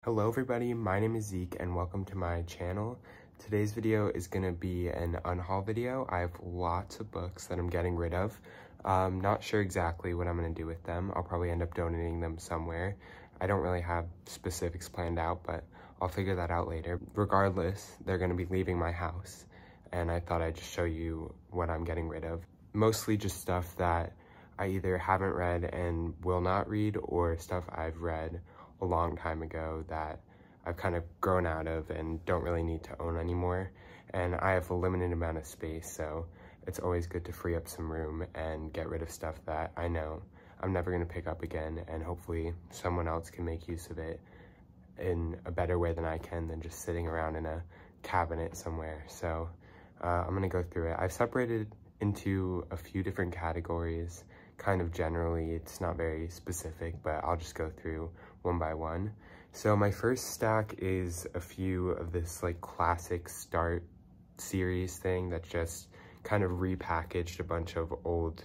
Hello everybody, my name is Zeke and welcome to my channel. Today's video is going to be an unhaul video. I have lots of books that I'm getting rid of. Not sure exactly what I'm going to do with them. I'll probably end up donating them somewhere. I don't really have specifics planned out, but I'll figure that out later. Regardless, they're going to be leaving my house, and I thought I'd just show you what I'm getting rid of. Mostly just stuff that I either haven't read and will not read, or stuff I've read a long time ago that I've kind of grown out of and don't really need to own anymore. And I have a limited amount of space, so it's always good to free up some room and get rid of stuff that I know I'm never going to pick up again, and hopefully someone else can make use of it in a better way than I can than just sitting around in a cabinet somewhere. So I'm going to go through it. I've separated into a few different categories, kind of generally. It's not very specific, but I'll just go through one by one. So my first stack is a few of this like classic Start series thing that just kind of repackaged a bunch of old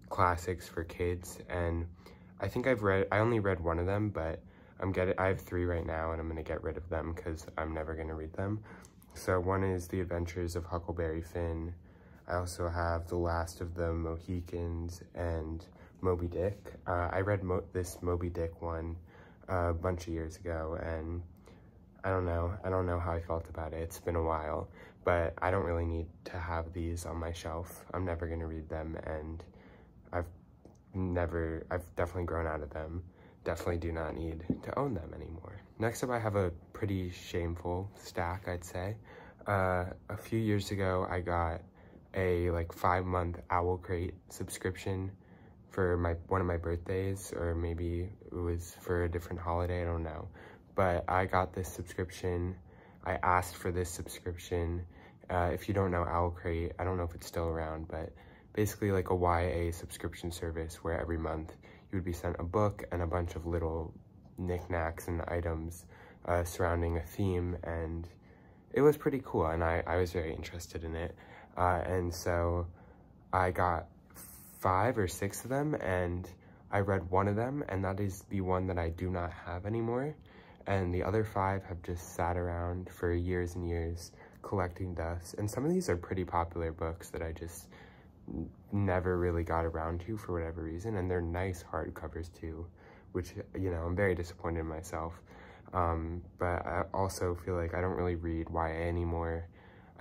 classics for kids. And I think I only read one of them, but I have three right now, and I'm gonna get rid of them because I'm never gonna read them. So one is The Adventures of Huckleberry Finn. I also have The Last of the Mohicans and Moby Dick. I read this Moby Dick one a bunch of years ago, and I don't know how I felt about it. It's been a while, but I don't really need to have these on my shelf. I'm never gonna read them, and I've definitely grown out of them. Definitely do not need to own them anymore. Next up, I have a pretty shameful stack, I'd say. A few years ago, I got a like 5-month Owl Crate subscription for one of my birthdays, or maybe it was for a different holiday, I don't know. But I got this subscription. I asked for this subscription. If you don't know Owl Crate, I don't know if it's still around, but basically like a YA subscription service where every month you would be sent a book and a bunch of little knickknacks and items surrounding a theme, and it was pretty cool, and I was very interested in it. And so I got 5 or 6 of them, and I read one of them, and that is the one that I do not have anymore. And the other 5 have just sat around for years and years collecting dust. And some of these are pretty popular books that I just never really got around to for whatever reason. And they're nice hardcovers too, which, you know, I'm very disappointed in myself. But I also feel like I don't really read YA anymore.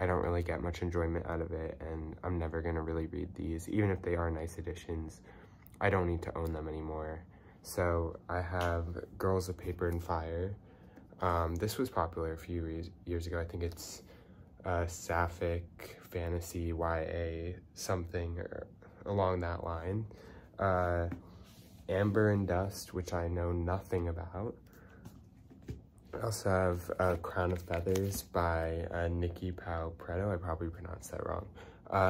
I don't really get much enjoyment out of it, and I'm never gonna really read these. Even if they are nice editions, I don't need to own them anymore. So I have Girls of Paper and Fire. This was popular a few years ago. I think it's sapphic fantasy YA something or along that line. Amber and Dust, which I know nothing about. I also have Crown of Feathers by Nikki Pau Preto. I probably pronounced that wrong.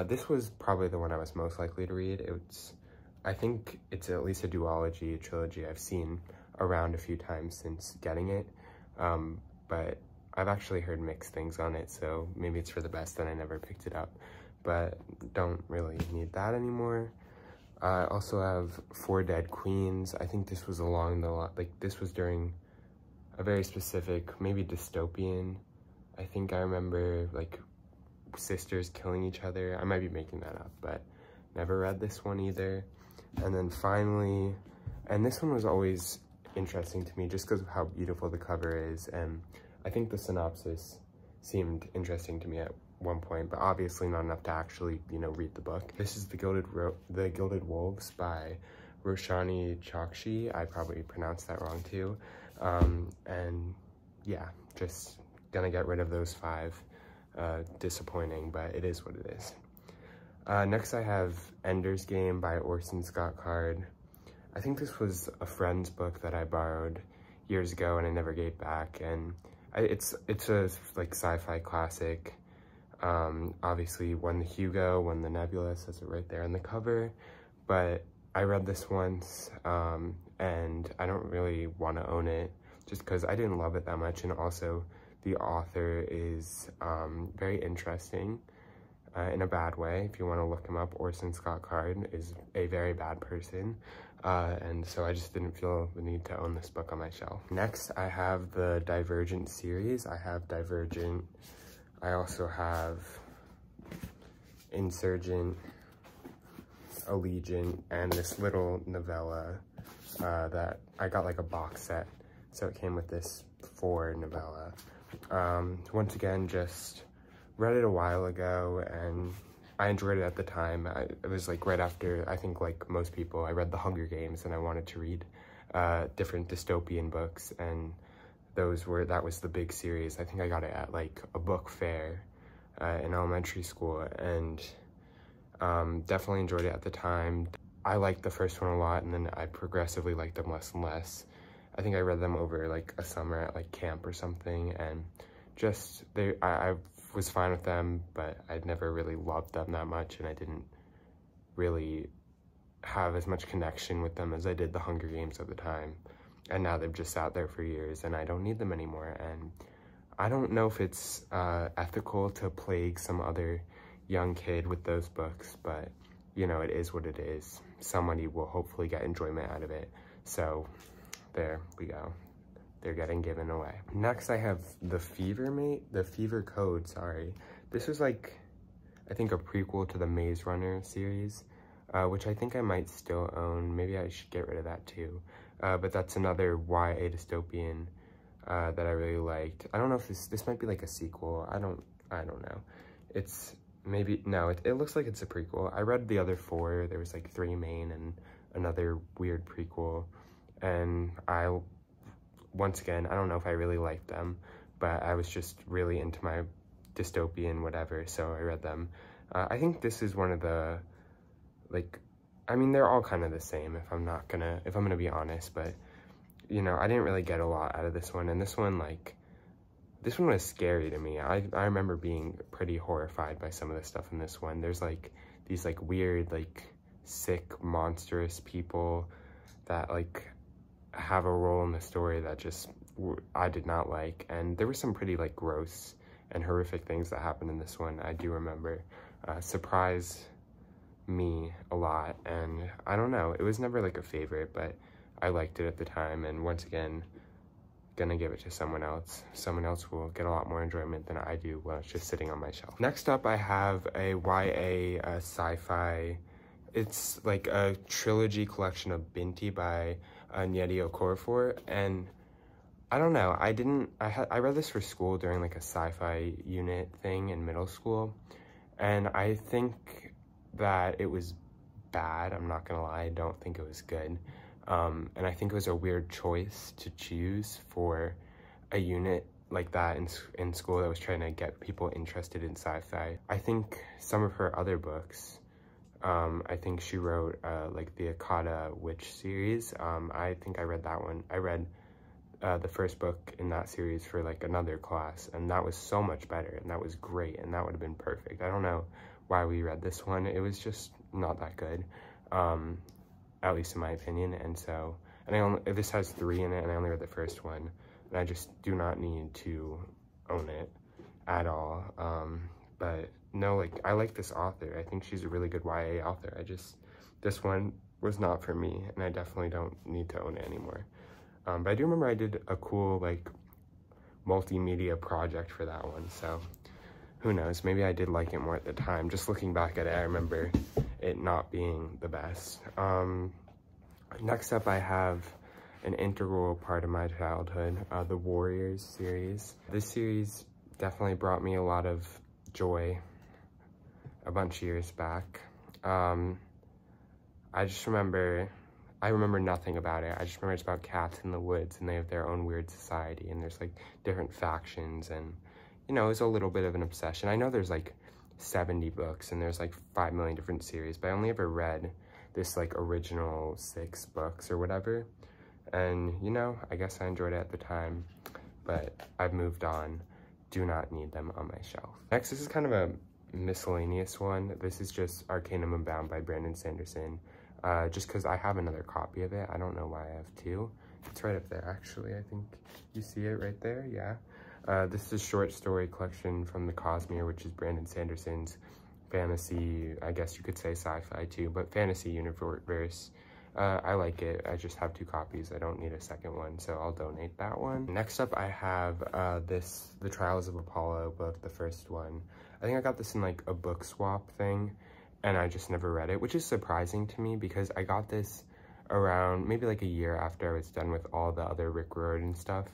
This was probably the one I was most likely to read. I think it's at least a duology, a trilogy I've seen around a few times since getting it. But I've actually heard mixed things on it, so maybe it's for the best that I never picked it up. But don't really need that anymore. I also have Four Dead Queens. I think this was this was during a very specific, maybe dystopian. I think I remember like sisters killing each other. I might be making that up, but never read this one either. And then finally, and this one was always interesting to me just because of how beautiful the cover is, and I think the synopsis seemed interesting to me at one point, but obviously not enough to actually, you know, read the book. This is The Gilded Wolves by Roshani Chokshi. I probably pronounced that wrong too. And yeah, just gonna get rid of those 5. Disappointing, but it is what it is. Next I have Ender's Game by Orson Scott Card. I think this was a friend's book that I borrowed years ago and I never gave back, and it's a like sci-fi classic. Obviously won the Hugo, won the Nebula, says it right there on the cover, but I read this once, and I don't really want to own it just because I didn't love it that much, and also the author is very interesting in a bad way. If you want to look him up, Orson Scott Card is a very bad person. and so I just didn't feel the need to own this book on my shelf. Next, I have the Divergent series. I have Divergent. I also have Insurgent, Allegiant, and this little novella that I got like a box set. So it came with this 4 novella. Once again, just read it a while ago and I enjoyed it at the time. It was like right after, I think like most people, I read The Hunger Games and I wanted to read different dystopian books, and that was the big series. I think I got it at like a book fair in elementary school, and definitely enjoyed it at the time. I liked the first one a lot, and then I progressively liked them less and less. I think I read them over like a summer at like camp or something, and just I was fine with them, but I'd never really loved them that much, and I didn't really have as much connection with them as I did The Hunger Games at the time. And now they've just sat there for years and I don't need them anymore. And I don't know if it's ethical to plague some other young kid with those books, but you know, it is what it is. Somebody will hopefully get enjoyment out of it. So there we go. They're getting given away. Next, I have The Fever Code, sorry. This was like, I think a prequel to the Maze Runner series, which I think I might still own. Maybe I should get rid of that too. But that's another YA dystopian that I really liked. I don't know if this might be like a sequel. I don't know. It's maybe, no, it looks like it's a prequel. I read the other 4. There was like 3 main and another weird prequel. And once again, I don't know if I really liked them, but I was just really into my dystopian whatever, so I read them. I think this is one of the, like, I mean, they're all kind of the same if I'm gonna be honest, but, you know, I didn't really get a lot out of this one, and this one was scary to me. I remember being pretty horrified by some of the stuff in this one. There's, like, these, like, weird, like, sick, monstrous people that, like, have a role in the story that just I did not like, and there were some pretty like gross and horrific things that happened in this one. I do remember surprised me a lot, and I don't know, it was never like a favorite, but I liked it at the time, and once again gonna give it to someone else. Someone else will get a lot more enjoyment than I do while it's just sitting on my shelf. Next up, I have a YA sci-fi. It's like a trilogy collection of Binti by Nnedi Okorafor, and I don't know, I read this for school during like a sci-fi unit thing in middle school, and I think that it was bad. I'm not gonna lie, I don't think it was good, and I think it was a weird choice to choose for a unit like that in school that was trying to get people interested in sci-fi. I think some of her other books, I think she wrote like the Akata Witch series. I think I read that one. I read the first book in that series for like another class, and that was so much better, and that was great, and that would have been perfect. I don't know why we read this one. It was just not that good, at least in my opinion. And so, this has 3 in it, and I only read the first one, and I just do not need to own it at all. But no, like, I like this author. I think she's a really good YA author. This one was not for me, and I definitely don't need to own it anymore. But I do remember I did a cool, like, multimedia project for that one, so who knows, maybe I did like it more at the time. Just looking back at it, I remember it not being the best. Next up, I have an integral part of my childhood, the Warriors series. This series definitely brought me a lot of joy a bunch of years back. I remember nothing about it. I just remember it's about cats in the woods, and they have their own weird society, and there's like different factions, and you know, it's a little bit of an obsession. I know there's like 70 books and there's like 5 million different series, but I only ever read this like original 6 books or whatever. And you know, I guess I enjoyed it at the time, but I've moved on. Do not need them on my shelf. Next, this is kind of a miscellaneous one. This is just Arcanum Unbound by Brandon Sanderson. Just because I have another copy of it. I don't know why I have 2. It's right up there, actually. I think you see it right there, yeah. This is a short story collection from the Cosmere, which is Brandon Sanderson's fantasy, I guess you could say sci-fi too, but fantasy universe. I like it. I just have 2 copies. I don't need a second one, so I'll donate that one. Next up, I have The Trials of Apollo book, the first one. I think I got this in like a book swap thing, and I just never read it, which is surprising to me because I got this around maybe like a year after I was done with all the other Rick Riordan stuff,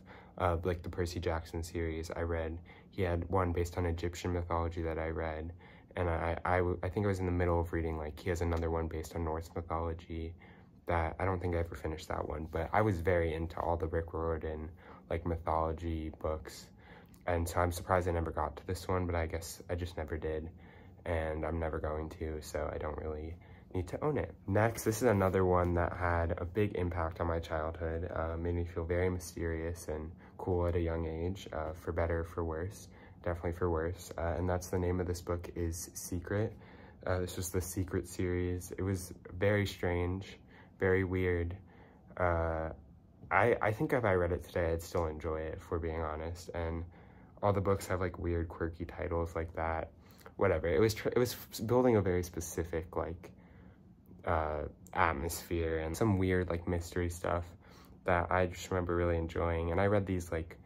like the Percy Jackson series I read. He had one based on Egyptian mythology that I read, and I think I was in the middle of reading, like, he has another one based on Norse mythology that I don't think I ever finished that one, but I was very into all the Rick Riordan, like, mythology books, and so I'm surprised I never got to this one, but I guess I just never did, and I'm never going to, so I don't really need to own it. Next, this is another one that had a big impact on my childhood, made me feel very mysterious and cool at a young age, for better or for worse, definitely for worse, and that's the name of this book is Secret. This was the Secret series. It was very strange, very weird. I think if I read it today, I'd still enjoy it, if we're being honest, and all the books have like weird, quirky titles like that. Whatever, it was building a very specific, like, atmosphere and some weird, like, mystery stuff that I just remember really enjoying, and I read these, like,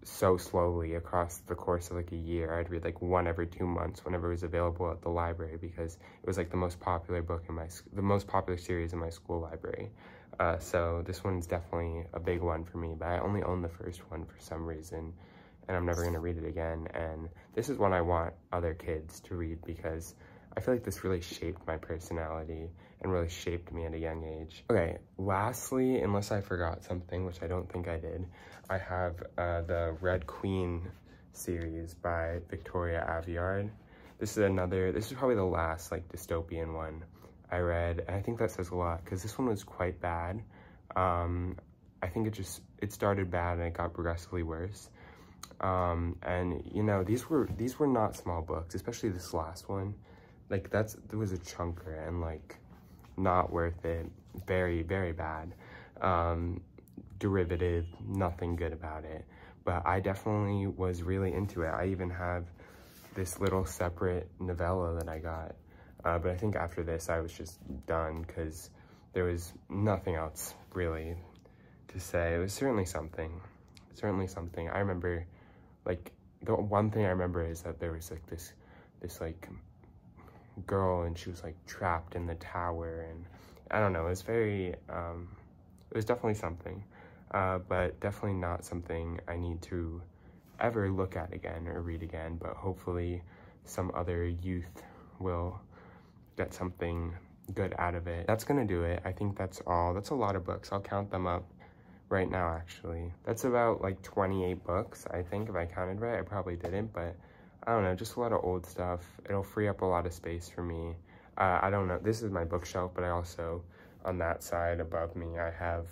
so slowly across the course of, like, a year. I'd read, like, one every 2 months whenever it was available at the library because it was, like, the most popular book in the most popular series in my school library. So this one's definitely a big one for me, but I only own the first one for some reason, and I'm never gonna read it again, and this is one I want other kids to read because I feel like this really shaped my personality and really shaped me at a young age. Okay, lastly, unless I forgot something, which I don't think I did, I have the Red Queen series by Victoria Aveyard. This is probably the last, like, dystopian one I read, and I think that says a lot because this one was quite bad. I think it started bad and it got progressively worse. And you know, these were not small books, especially this last one. Like, there was a chunker and, like, not worth it. Very, very bad. Derivative, nothing good about it. But I definitely was really into it. I even have this little separate novella that I got. But I think after this, I was just done because there was nothing else really to say. It was certainly something. Certainly something. I remember, like, the one thing I remember is that there was, like, this like, girl, and she was, like, trapped in the tower, and I don't know, it was very, it was definitely something, but definitely not something I need to ever look at again or read again, but hopefully some other youth will get something good out of it. That's gonna do it. I think that's all. That's a lot of books. I'll count them up right now, actually. That's about, like, 28 books, I think, if I counted right. I probably didn't, but I don't know, just a lot of old stuff. It'll free up a lot of space for me. I don't know, this is my bookshelf, but I also, on that side above me, I have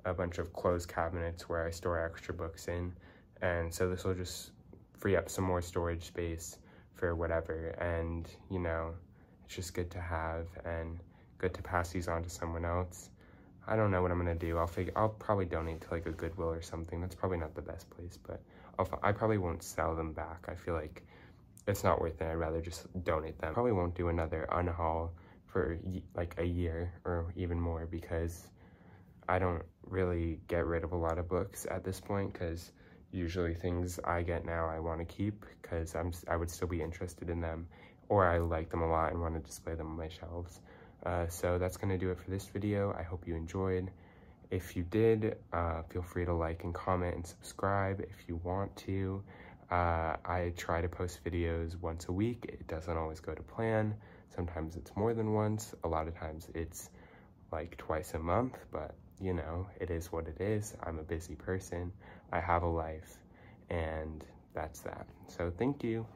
a bunch of closed cabinets where I store extra books in, and so this will just free up some more storage space for whatever, and, you know, it's just good to have and good to pass these on to someone else. I don't know what I'm gonna do. I'll probably donate to, like, a Goodwill or something. That's probably not the best place, but I probably won't sell them back. I feel like it's not worth it. I'd rather just donate them. Probably won't do another UNHAUL for, like, a year or even more because I don't really get rid of a lot of books at this point because usually things I get now I want to keep because I would still be interested in them, or I like them a lot and want to display them on my shelves. So that's going to do it for this video. I hope you enjoyed. If you did, feel free to like and comment and subscribe if you want to. I try to post videos once a week. It doesn't always go to plan. Sometimes it's more than once. A lot of times it's like twice a month, but you know, it is what it is. I'm a busy person. I have a life, and that's that. So thank you.